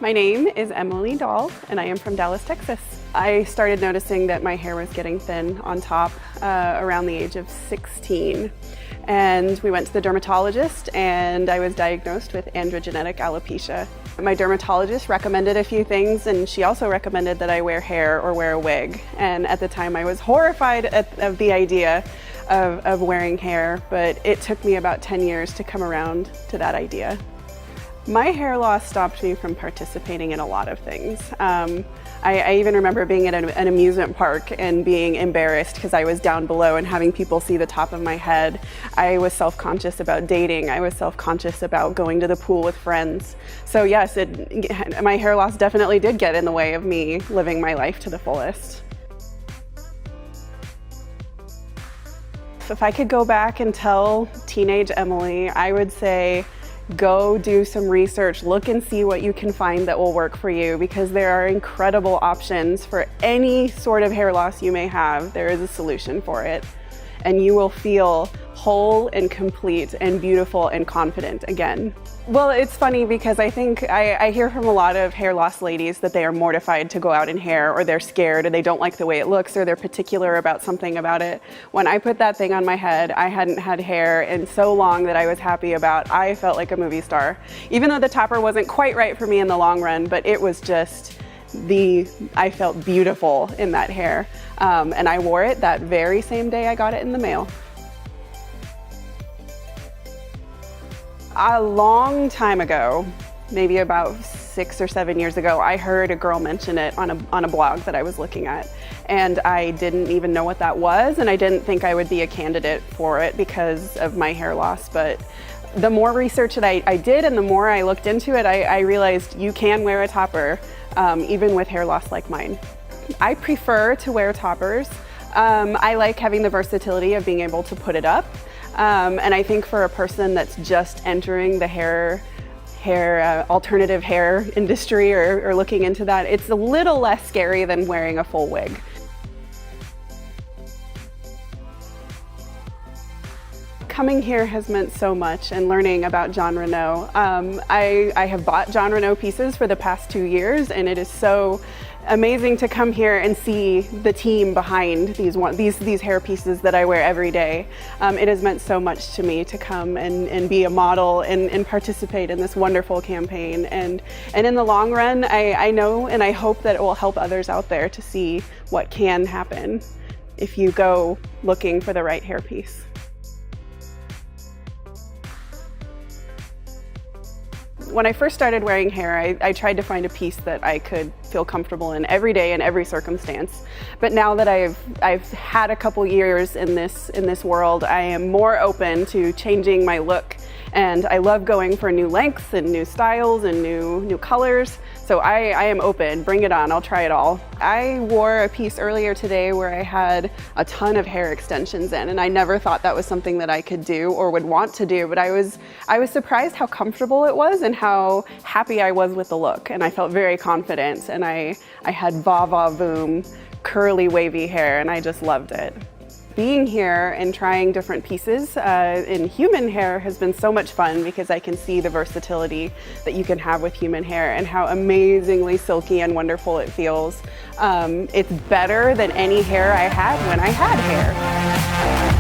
My name is Emily Dahl, and I am from Dallas, Texas. I started noticing that my hair was getting thin on top around the age of 16. And we went to the dermatologist, and I was diagnosed with androgenetic alopecia. My dermatologist recommended a few things, and she also recommended that I wear hair or wear a wig. And at the time I was horrified of the idea of wearing hair, but it took me about 10 years to come around to that idea. My hair loss stopped me from participating in a lot of things. I even remember being at an amusement park and being embarrassed because I was down below and having people see the top of my head. I was self-conscious about dating. I was self-conscious about going to the pool with friends. So yes, my hair loss definitely did get in the way of me living my life to the fullest. If I could go back and tell teenage Emily, I would say, go do some research, look and see what you can find that will work for you, because there are incredible options for any sort of hair loss you may have. There is a solution for it, and you will feel whole and complete and beautiful and confident again. Well, it's funny because I think I hear from a lot of hair loss ladies that they are mortified to go out in hair, or they're scared, or they don't like the way it looks, or they're particular about something about it. When I put that thing on my head, I hadn't had hair in so long that I was happy about. I felt like a movie star. Even though the topper wasn't quite right for me in the long run, but it was just I felt beautiful in that hair. And I wore it that very same day I got it in the mail. A long time ago, maybe about 6 or 7 years ago, I heard a girl mention it on a blog that I was looking at. And I didn't even know what that was, and I didn't think I would be a candidate for it because of my hair loss. But the more research that I did and the more I looked into it, I realized you can wear a topper even with hair loss like mine. I prefer to wear toppers. I like having the versatility of being able to put it up. And I think for a person that's just entering the alternative hair industry or looking into that, it's a little less scary than wearing a full wig. Coming here has meant so much, and learning about Jon Renau. I have bought Jon Renau pieces for the past 2 years, and it is so amazing to come here and see the team behind these hair pieces that I wear every day. It has meant so much to me to come and be a model and participate in this wonderful campaign. And in the long run, I know and I hope that it will help others out there to see what can happen if you go looking for the right hair piece. When I first started wearing hair, I tried to find a piece that I could feel comfortable in every day in every circumstance. But now that I've had a couple years in this world, I am more open to changing my look. And I love going for new lengths and new styles and new colors. So I am open, bring it on, I'll try it all. I wore a piece earlier today where I had a ton of hair extensions in, and I never thought that was something that I could do or would want to do, but I was surprised how comfortable it was and how happy I was with the look, and I felt very confident, and I had va-va-voom, curly wavy hair, and I just loved it. Being here and trying different pieces in human hair has been so much fun because I can see the versatility that you can have with human hair and how amazingly silky and wonderful it feels. It's better than any hair I had when I had hair.